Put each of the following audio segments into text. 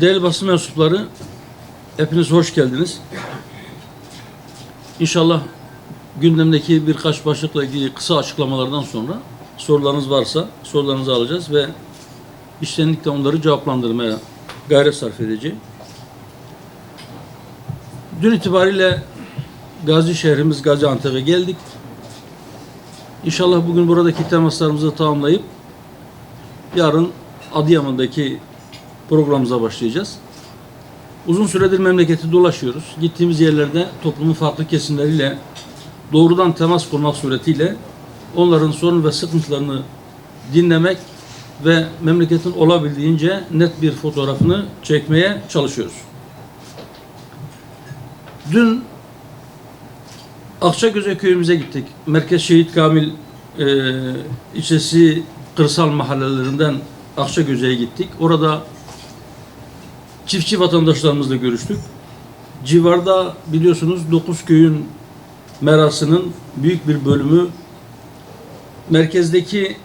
Değerli basın mensupları, hepiniz hoş geldiniz. İnşallah gündemdeki birkaç başlıkla ilgili kısa açıklamalardan sonra sorularınız varsa sorularınızı alacağız ve içtenlikle onları cevaplandırmaya gayret sarf edeceğim. Dün itibariyle Gazi şehrimiz Gaziantep'e geldik. İnşallah bugün buradaki temaslarımızı tamamlayıp yarın Adıyaman'daki programımıza başlayacağız. Uzun süredir memleketi dolaşıyoruz. Gittiğimiz yerlerde toplumun farklı kesimleriyle doğrudan temas kurmak suretiyle onların sorun ve sıkıntılarını dinlemek ve memleketin olabildiğince net bir fotoğrafını çekmeye çalışıyoruz. Dün Akçagöze köyümüze gittik. Merkez Şehit Kamil ilçesi kırsal mahallelerinden Akçagöze'ye gittik. Orada çiftçi vatandaşlarımızla görüştük. Civarda biliyorsunuz 9 köyün merasının büyük bir bölümü merkezdeki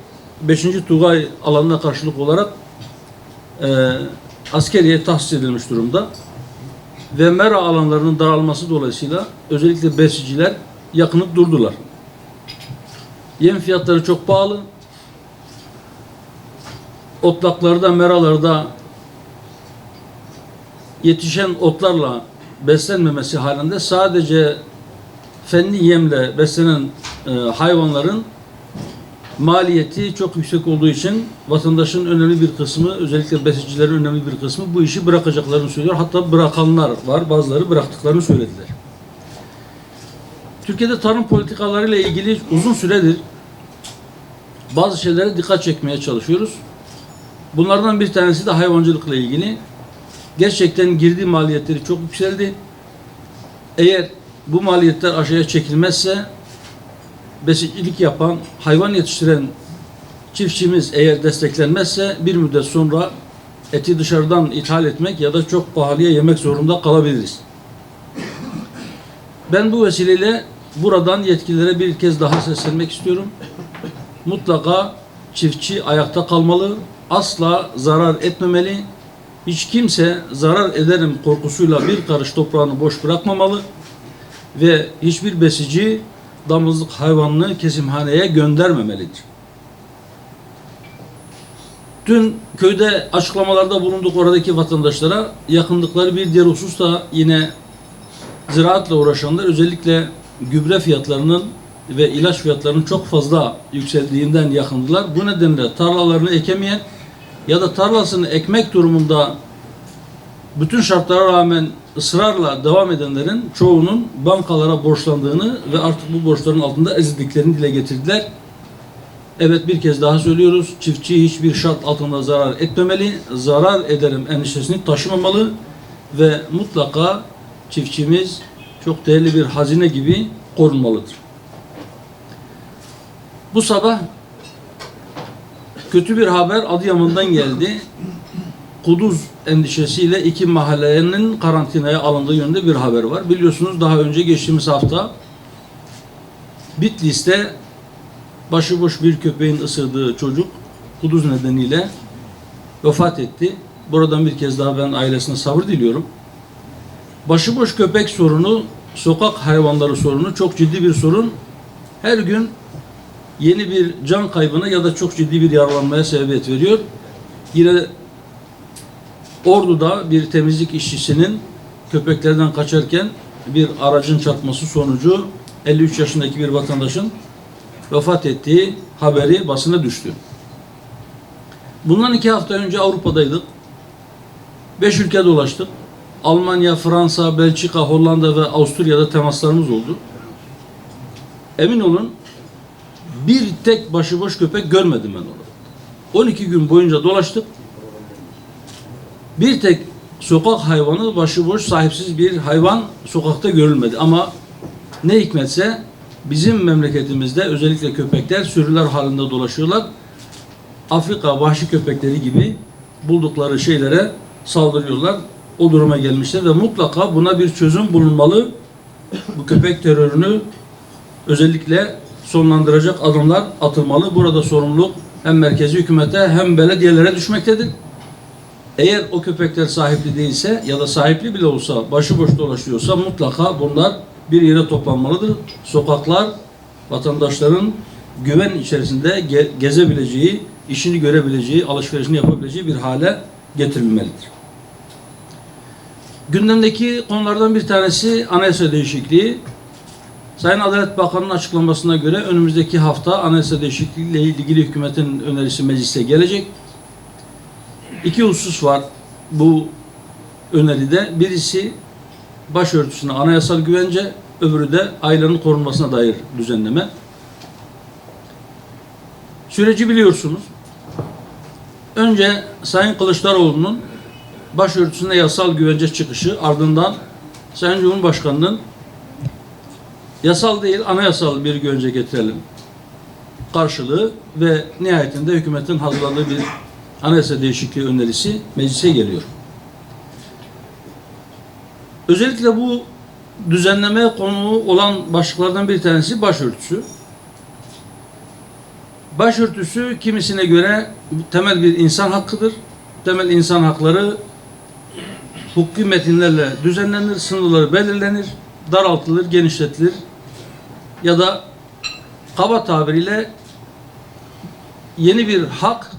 5. Tugay alanına karşılık olarak askeriye tahsis edilmiş durumda. Ve mera alanlarının daralması dolayısıyla özellikle besiciler yakınıp durdular. Yem fiyatları çok pahalı. Otlaklarda, meralarda yetişen otlarla beslenmemesi halinde sadece fenli yemle beslenen hayvanların maliyeti çok yüksek olduğu için vatandaşın önemli bir kısmı, özellikle besicilerin önemli bir kısmı bu işi bırakacaklarını söylüyor. Hatta bırakanlar var, bazıları bıraktıklarını söylediler. Türkiye'de tarım politikalarıyla ilgili uzun süredir bazı şeylere dikkat çekmeye çalışıyoruz. Bunlardan bir tanesi de hayvancılıkla ilgili. Gerçekten girdi maliyetleri çok yükseldi. Eğer bu maliyetler aşağıya çekilmezse besicilik yapan, hayvan yetiştiren çiftçimiz eğer desteklenmezse bir müddet sonra eti dışarıdan ithal etmek ya da çok pahalıya yemek zorunda kalabiliriz. Ben bu vesileyle buradan yetkililere bir kez daha seslenmek istiyorum. Mutlaka çiftçi ayakta kalmalı, asla zarar etmemeli. Hiç kimse zarar ederim korkusuyla bir karış toprağını boş bırakmamalı ve hiçbir besici damızlık hayvanını kesimhaneye göndermemelidir. Dün köyde açıklamalarda bulunduk oradaki vatandaşlara. Yakındıkları bir diğer husus da yine ziraatla uğraşanlar, özellikle gübre fiyatlarının ve ilaç fiyatlarının çok fazla yükseldiğinden yakındılar. Bu nedenle tarlalarını ekemeyen ya da tarlasını ekmek durumunda bütün şartlara rağmen ısrarla devam edenlerin çoğunun bankalara borçlandığını ve artık bu borçların altında ezildiklerini dile getirdiler. Evet, bir kez daha söylüyoruz. Çiftçi hiçbir şart altında zarar etmemeli. Zarar ederim endişesini taşımamalı ve mutlaka çiftçimiz çok değerli bir hazine gibi korunmalıdır. Bu sabah kötü bir haber Adıyaman'dan geldi. Kuduz endişesiyle 2 mahallenin karantinaya alındığı yönünde bir haber var. Biliyorsunuz daha önce geçtiğimiz hafta Bitlis'te başıboş bir köpeğin ısırdığı çocuk kuduz nedeniyle vefat etti. Buradan bir kez daha ben ailesine sabır diliyorum. Başıboş köpek sorunu, sokak hayvanları sorunu çok ciddi bir sorun. Her gün yeni bir can kaybına ya da çok ciddi bir yaralanmaya sebebiyet veriyor. Yine Ordu'da bir temizlik işçisinin köpeklerden kaçarken bir aracın çarpması sonucu 53 yaşındaki bir vatandaşın vefat ettiği haberi basına düştü. Bundan 2 hafta önce Avrupa'daydık. 5 ülke dolaştık. Almanya, Fransa, Belçika, Hollanda ve Avusturya'da temaslarımız oldu. Emin olun bir tek başıboş köpek görmedim ben orada. 12 gün boyunca dolaştık. Bir tek sokak hayvanı, başıboş, sahipsiz bir hayvan sokakta görülmedi. Ama ne hikmetse bizim memleketimizde özellikle köpekler sürüler halinde dolaşıyorlar. Afrika vahşi köpekleri gibi buldukları şeylere saldırıyorlar. O duruma gelmişler ve mutlaka buna bir çözüm bulunmalı. Bu köpek terörünü özellikle sonlandıracak adımlar atılmalı. Burada sorumluluk hem merkezi hükümete hem belediyelere düşmektedir. Eğer o köpekler sahipli değilse ya da sahipli bile olsa başıboş dolaşıyorsa mutlaka bunlar bir yere toplanmalıdır. Sokaklar vatandaşların güven içerisinde gezebileceği, işini görebileceği, alışverişini yapabileceği bir hale getirilmelidir. Gündemdeki konulardan bir tanesi anayasa değişikliği. Sayın Adalet Bakanı'nın açıklamasına göre önümüzdeki hafta anayasa değişikliği ile ilgili hükümetin önerisi meclise gelecek. İki husus var bu öneride. Birisi başörtüsüne anayasal güvence, öbürü de ailenin korunmasına dair düzenleme. Süreci biliyorsunuz. Önce Sayın Kılıçdaroğlu'nun başörtüsüne yasal güvence çıkışı, ardından Sayın Cumhurbaşkanı'nın yasal değil anayasal bir güvence getirelim karşılığı ve nihayetinde hükümetin hazırladığı bir anayasa değişikliği önerisi meclise geliyor. Özellikle bu düzenlemeye konu olan başlıklardan bir tanesi başörtüsü. Başörtüsü kimisine göre temel bir insan hakkıdır. Temel insan hakları hukuki metinlerle düzenlenir, sınırları belirlenir, daraltılır, genişletilir ya da kaba tabiriyle yeni bir hak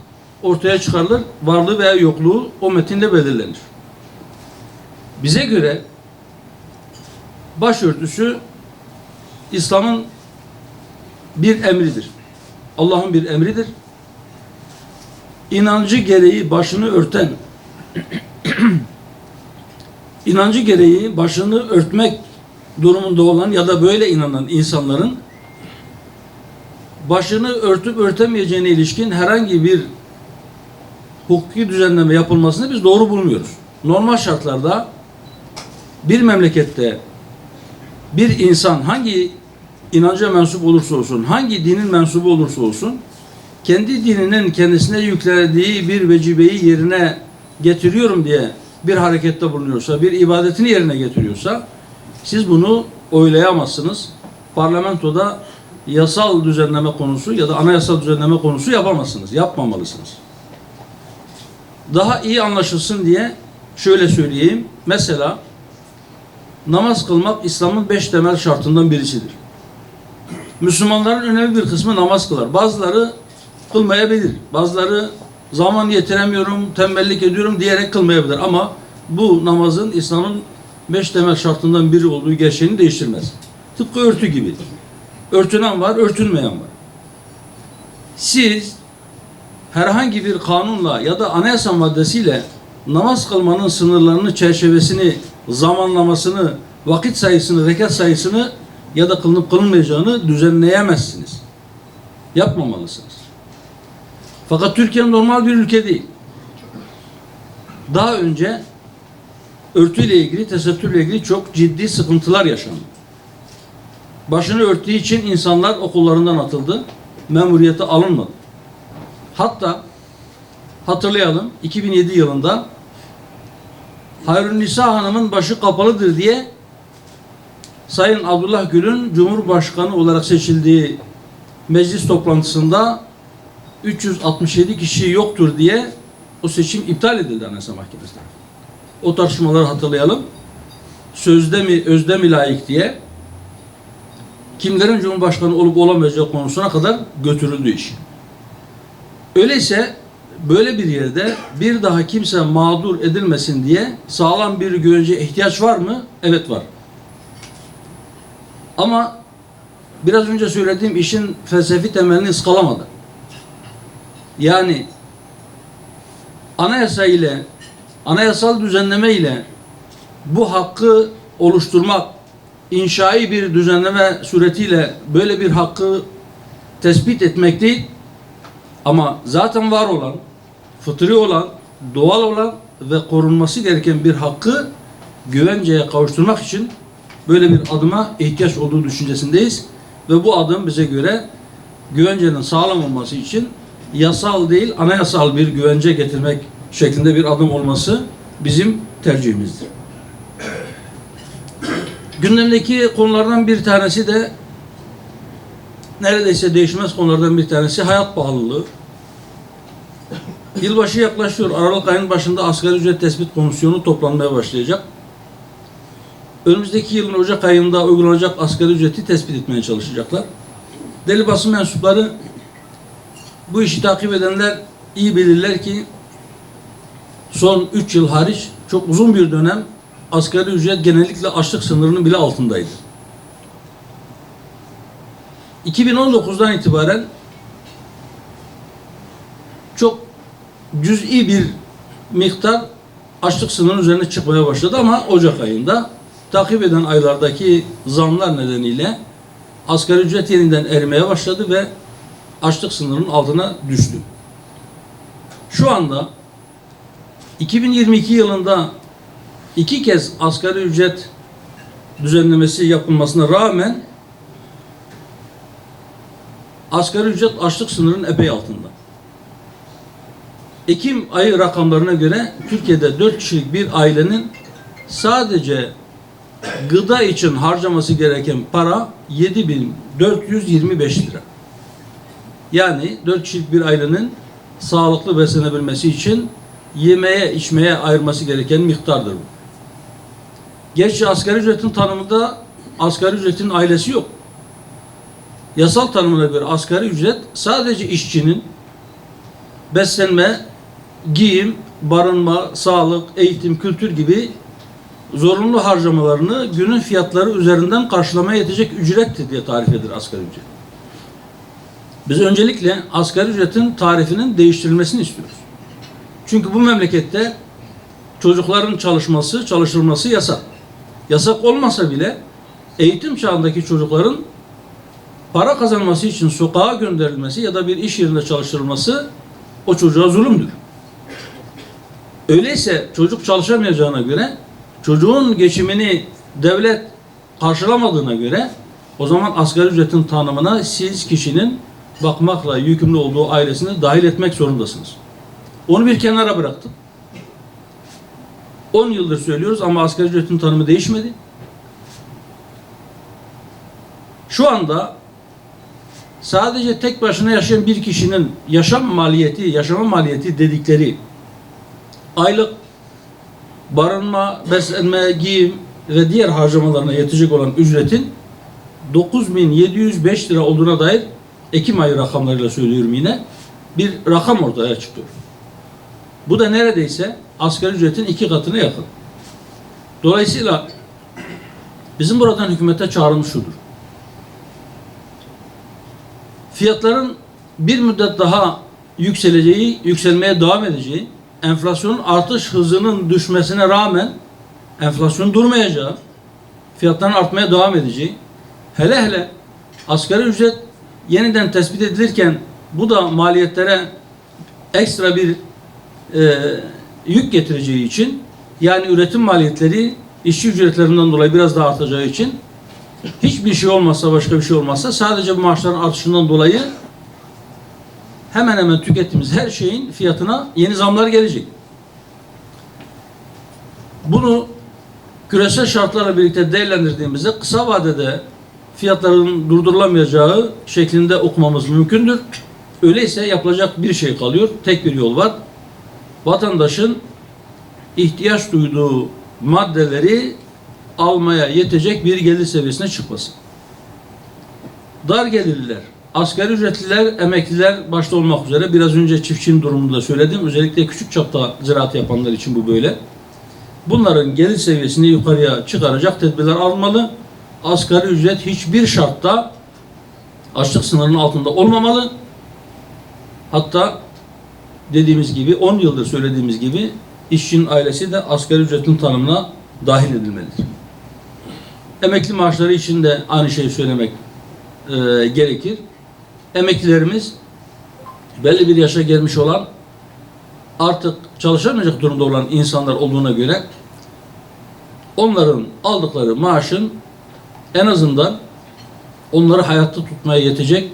ortaya çıkarılır, varlığı veya yokluğu o metinde belirlenir. Bize göre başörtüsü İslam'ın bir emridir. Allah'ın bir emridir. İnancı gereği başını örten inancı gereği başını örtmek durumunda olan ya da böyle inanan insanların başını örtüp örtemeyeceğine ilişkin herhangi bir hukuki düzenleme yapılmasını biz doğru bulmuyoruz. Normal şartlarda bir memlekette bir insan hangi inanca mensup olursa olsun, hangi dinin mensubu olursa olsun, kendi dininin kendisine yüklediği bir vecibeyi yerine getiriyorum diye bir harekette bulunuyorsa, bir ibadetini yerine getiriyorsa, siz bunu oylayamazsınız. Parlamentoda yasal düzenleme konusu ya da anayasal düzenleme konusu yapamazsınız, yapmamalısınız. Daha iyi anlaşılsın diye şöyle söyleyeyim. Mesela namaz kılmak İslam'ın 5 temel şartından birisidir. Müslümanların önemli bir kısmı namaz kılar. Bazıları kılmayabilir. Bazıları zaman yetiremiyorum, tembellik ediyorum diyerek kılmayabilir. Ama bu namazın İslam'ın 5 temel şartından biri olduğu gerçeğini değiştirmez. Tıpkı örtü gibi. Örtünen var, örtünmeyen var. Siz herhangi bir kanunla ya da anayasa maddesiyle namaz kılmanın sınırlarını, çerçevesini, zamanlamasını, vakit sayısını, rekat sayısını ya da kılınıp kılınmayacağını düzenleyemezsiniz. Yapmamalısınız. Fakat Türkiye normal bir ülke değil. Daha önce örtüyle ilgili, tesettürle ilgili çok ciddi sıkıntılar yaşandı. Başını örttüğü için insanlar okullarından atıldı. Memuriyete alınmadı. Hatta hatırlayalım 2007 yılında Hayrünnisa Hanım'ın başı kapalıdır diye Sayın Abdullah Gül'ün Cumhurbaşkanı olarak seçildiği meclis toplantısında 367 kişi yoktur diye o seçim iptal edildi Anayasa Mahkemesi'nde. O tartışmaları hatırlayalım. Sözde mi, özde mi layık diye kimlerin Cumhurbaşkanı olup olamayacağı konusuna kadar götürüldü iş. Öyleyse böyle bir yerde bir daha kimse mağdur edilmesin diye sağlam bir güvence ihtiyaç var mı? Evet var. Ama biraz önce söylediğim işin felsefi temelini ıskalamadı. Yani anayasa ile, anayasal düzenleme ile bu hakkı oluşturmak, inşai bir düzenleme suretiyle böyle bir hakkı tespit etmek değil, ama zaten var olan, fıtri olan, doğal olan ve korunması gereken bir hakkı güvenceye kavuşturmak için böyle bir adıma ihtiyaç olduğu düşüncesindeyiz. Ve bu adım bize göre güvencenin sağlam olması için yasal değil, anayasal bir güvence getirmek şeklinde bir adım olması bizim tercihimizdir. Gündemdeki konulardan bir tanesi de neredeyse değişmez konulardan bir tanesi hayat pahalılığı. Yılbaşı yaklaşıyor. Aralık ayının başında asgari ücret tespit komisyonu toplanmaya başlayacak. Önümüzdeki yılın Ocak ayında uygulanacak asgari ücreti tespit etmeye çalışacaklar. Değerli basın mensupları, bu işi takip edenler iyi bilirler ki son 3 yıl hariç çok uzun bir dönem asgari ücret genellikle açlık sınırının bile altındaydı. 2019'dan itibaren çok cüz'i bir miktar açlık sınırının üzerine çıkmaya başladı ama Ocak ayında takip eden aylardaki zamlar nedeniyle asgari ücret yeniden erimeye başladı ve açlık sınırının altına düştü. Şu anda 2022 yılında 2 kez asgari ücret düzenlemesi yapılmasına rağmen asgari ücret açlık sınırının epey altında. Ekim ayı rakamlarına göre Türkiye'de 4 kişilik bir ailenin sadece gıda için harcaması gereken para 7.425 lira. Yani 4 kişilik bir ailenin sağlıklı beslenebilmesi için yemeye, içmeye ayırması gereken miktardır bu. Gerçi asgari ücretin tanımında asgari ücretin ailesi yok. Yasal tanımına göre asgari ücret sadece işçinin beslenme, giyim, barınma, sağlık, eğitim, kültür gibi zorunlu harcamalarını günün fiyatları üzerinden karşılamaya yetecek ücrettir diye tarif edilir asgari ücret. Biz öncelikle asgari ücretin tarifinin değiştirilmesini istiyoruz. Çünkü bu memlekette çocukların çalıştırılması yasak. Yasak olmasa bile eğitim çağındaki çocukların para kazanması için sokağa gönderilmesi ya da bir iş yerinde çalıştırılması o çocuğa zulümdür. Öyleyse çocuk çalışamayacağına göre, çocuğun geçimini devlet karşılamadığına göre o zaman asgari ücretin tanımına siz kişinin bakmakla yükümlü olduğu ailesini dahil etmek zorundasınız. Onu bir kenara bıraktım. 10 yıldır söylüyoruz ama asgari ücretin tanımı değişmedi. Şu anda sadece tek başına yaşayan bir kişinin yaşama maliyeti dedikleri aylık barınma, beslenme, giyim ve diğer harcamalarına yetecek olan ücretin 9.705 lira olduğuna dair Ekim ayı rakamlarıyla söylüyorum yine bir rakam ortaya çıkıyor. Bu da neredeyse asgari ücretin 2 katına yakın. Dolayısıyla bizim buradan hükümete çağrımız şudur. Fiyatların bir müddet daha yükselmeye devam edeceği, enflasyonun artış hızının düşmesine rağmen enflasyon durmayacağı, fiyatların artmaya devam edeceği, hele asgari ücret yeniden tespit edilirken bu da maliyetlere ekstra bir yük getireceği için, yani üretim maliyetleri işçi ücretlerinden dolayı biraz daha artacağı için hiçbir şey olmazsa, başka bir şey olmazsa sadece bu maaşların artışından dolayı hemen hemen tükettiğimiz her şeyin fiyatına yeni zamlar gelecek. Bunu küresel şartlarla birlikte değerlendirdiğimizde kısa vadede fiyatların durdurulamayacağı şeklinde okumamız mümkündür. Öyleyse yapılacak bir şey kalıyor. Tek bir yol var. Vatandaşın ihtiyaç duyduğu maddeleri almaya yetecek bir gelir seviyesine çıkması. Dar gelirliler, asgari ücretliler, emekliler başta olmak üzere biraz önce çiftçinin durumunu da söyledim. Özellikle küçük çapta ziraat yapanlar için bu böyle. Bunların gelir seviyesini yukarıya çıkaracak tedbirler almalı. Asgari ücret hiçbir şartta açlık sınırının altında olmamalı. Hatta dediğimiz gibi 10 yıldır söylediğimiz gibi işçinin ailesi de asgari ücretin tanımına dahil edilmelidir. Emekli maaşları için de aynı şeyi söylemek gerekir. Emeklilerimiz belli bir yaşa gelmiş olan, artık çalışamayacak durumda olan insanlar olduğuna göre onların aldıkları maaşın en azından onları hayatta tutmaya yetecek,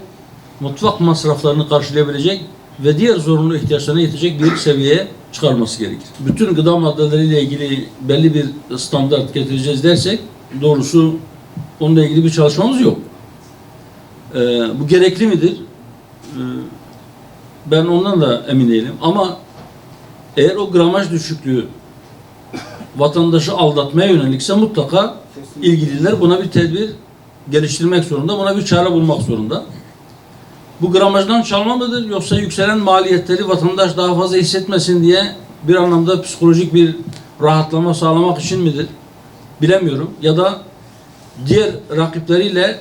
mutfak masraflarını karşılayabilecek ve diğer zorunlu ihtiyaçlarına yetecek bir seviyeye çıkarması gerekir. Bütün gıda maddeleriyle ilgili belli bir standart getireceğiz dersek, doğrusu onunla ilgili bir çalışmamız yok. Bu gerekli midir? Ben ondan da emin değilim. Ama Eğer o gramaj düşüklüğü vatandaşı aldatmaya yönelikse mutlaka ilgililer buna bir tedbir geliştirmek zorunda, buna bir çare bulmak zorunda. Bu gramajdan çalma mıdır yoksa yükselen maliyetleri vatandaş daha fazla hissetmesin diye bir anlamda psikolojik bir rahatlama sağlamak için midir? Bilemiyorum. Ya da diğer rakipleriyle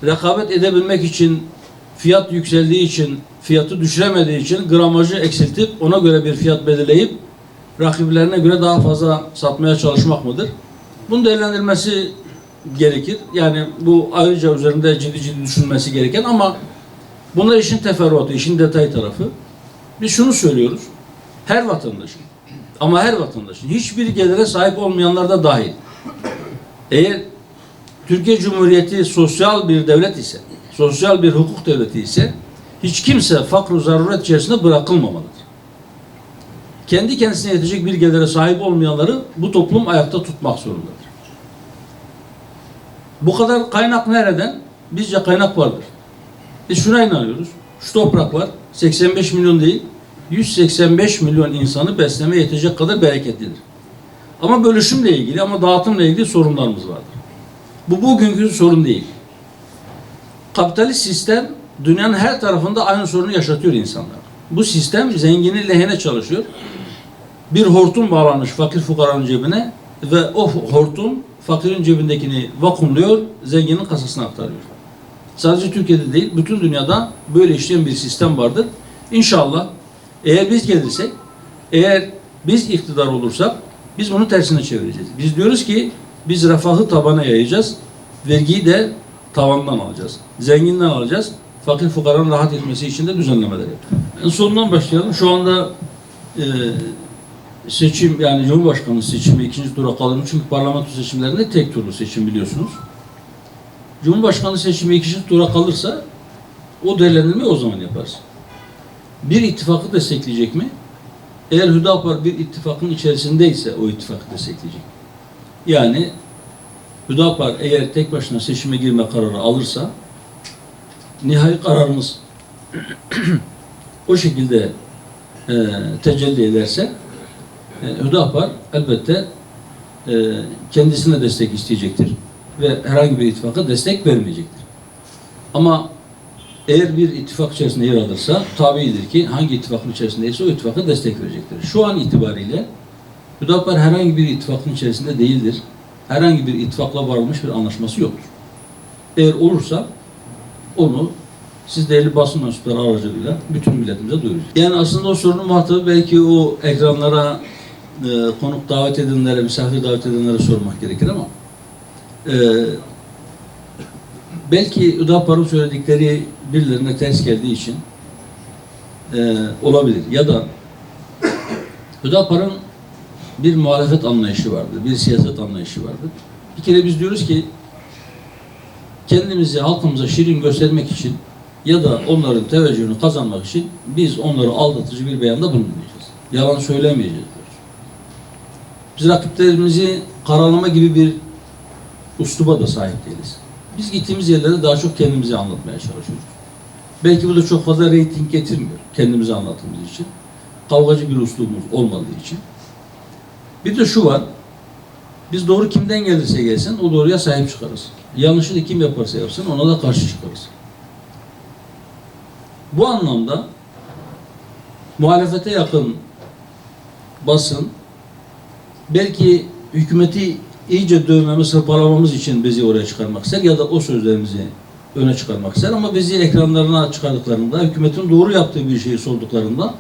rekabet edebilmek için, fiyat yükseldiği için, fiyatı düşüremediği için gramajı eksiltip ona göre bir fiyat belirleyip rakiplerine göre daha fazla satmaya çalışmak mıdır? Bunun değerlendirilmesi gerekir. Yani bu ayrıca üzerinde ciddi düşünülmesi gereken ama bunlar işin teferruatı, işin detay tarafı. Biz şunu söylüyoruz. Her vatandaşın ama her vatandaşın hiçbir gelire sahip olmayanlar da dahil. Eğer Türkiye Cumhuriyeti sosyal bir devlet ise, sosyal bir hukuk devleti ise hiç kimse fakr-ı zaruret içerisinde bırakılmamalıdır. Kendi kendisine yetecek bir gelire sahip olmayanları bu toplum ayakta tutmak zorundadır. Bu kadar kaynak nereden? Bizce kaynak vardır. Biz şuna inanıyoruz. Şu topraklar 85 milyon değil, 185 milyon insanı beslemeye yetecek kadar bereketlidir. Ama bölüşümle ilgili, ama dağıtımla ilgili sorunlarımız vardır. Bu bugünkü sorun değil. Kapitalist sistem dünyanın her tarafında aynı sorunu yaşatıyor insanlar. Bu sistem zenginin lehine çalışıyor. Bir hortum bağlanmış fakir fukaranın cebine ve o hortum fakirin cebindekini vakumluyor, zenginin kasasına aktarıyor. Sadece Türkiye'de değil, bütün dünyada böyle işleyen bir sistem vardır. İnşallah eğer biz gelirsek, eğer biz iktidar olursak biz bunu tersine çevireceğiz. Biz diyoruz ki biz refahı tabana yayacağız, vergiyi de tavandan alacağız. Zenginden alacağız, fakir fukaranın rahat etmesi için de düzenlemeler yapacağız. En sonundan başlayalım. Şu anda seçim, yani Cumhurbaşkanı seçimi ikinci tura kalır. Çünkü parlamento seçimlerinde tek turlu seçim biliyorsunuz. Cumhurbaşkanı seçimi ikinci tura kalırsa o değerlendirmeyi o zaman yaparız. Bir ittifakı destekleyecek mi? Eğer Hüdapar bir ittifakın içerisindeyse o ittifakı destekleyecek. Yani Hüdapar eğer tek başına seçime girme kararı alırsa nihai kararımız o şekilde tecelli ederse Hüdapar elbette kendisine destek isteyecektir ve herhangi bir ittifaka destek vermeyecektir. Ama eğer bir ittifak içerisinde yer alırsa tabiidir ki hangi ittifakın içerisindeyse o ittifaka destek verecektir. Şu an itibariyle Hüdapar herhangi bir ittifakın içerisinde değildir. Herhangi bir ittifakla varılmış bir anlaşması yoktur. Eğer olursa onu siz değerli basın mensupları aracılığıyla bütün milletimize duyuracağız. Yani aslında o sorunun muhatabı belki o ekranlara konuk davet edenlere, misafir davet edenlere sormak gerekir ama belki Hüdapar'ın söyledikleri birilerine ters geldiği için olabilir. Ya da Hüdapar'ın bir muhalefet anlayışı vardır, bir siyaset anlayışı vardır. Bir kere biz diyoruz ki kendimizi halkımıza şirin göstermek için ya da onların teveccühünü kazanmak için biz onları aldatıcı bir beyanda bulunmayacağız. Yalan söylemeyeceğiz diyoruz. Biz rakiplerimizi karalama gibi bir usluba da sahip değiliz. Biz gittiğimiz yerlerde daha çok kendimizi anlatmaya çalışıyoruz. Belki bu da çok fazla reyting getirmiyor kendimizi anlattığımız için. Kavgacı bir uslubumuz olmadığı için. Bir de şu var, biz doğru kimden gelirse gelsin o doğruya sahip çıkarız. Yanlışı da kim yaparsa yapsın ona da karşı çıkarız. Bu anlamda muhalefete yakın basın belki hükümeti iyice dövmemiz, hırpalamamız için bizi oraya çıkarmak ister ya da o sözlerimizi öne çıkarmak ister ama bizi ekranlarına çıkardıklarında, hükümetin doğru yaptığı bir şeyi sorduklarında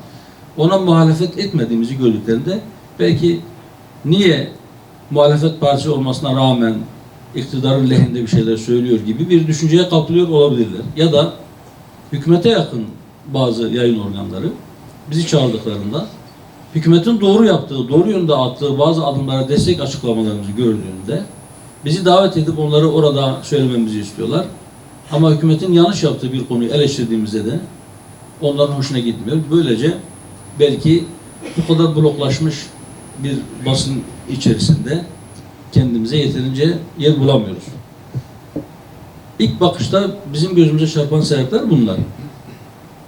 ona muhalefet etmediğimizi gördüklerinde belki niye muhalefet partisi olmasına rağmen iktidarın lehinde bir şeyler söylüyor gibi bir düşünceye kapılıyor olabilirler. Ya da hükümete yakın bazı yayın organları bizi çağırdıklarında hükümetin doğru yaptığı, doğru yönde attığı bazı adımlara destek açıklamalarımızı gördüğünde bizi davet edip onları orada söylememizi istiyorlar. Ama hükümetin yanlış yaptığı bir konuyu eleştirdiğimizde de onların hoşuna gitmiyor. Böylece belki bu kadar bloklaşmış bir basın içerisinde kendimize yeterince yer bulamıyoruz. İlk bakışta bizim gözümüze çarpan sebepler bunlar.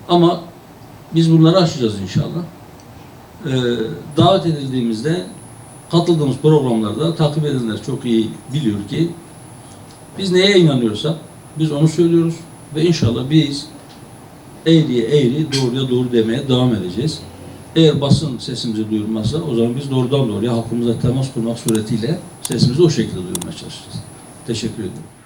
Ama biz bunları aşacağız inşallah. davet edildiğimizde katıldığımız programlarda takip edenler çok iyi biliyor ki biz neye inanıyorsak biz onu söylüyoruz ve inşallah biz eğriye eğri, doğruya doğru demeye devam edeceğiz. Eğer basın sesimizi duyurmazsa o zaman biz doğrudan doğruya halkımıza temas kurmak suretiyle sesimizi o şekilde duyurmaya çalışacağız. Teşekkür ederim.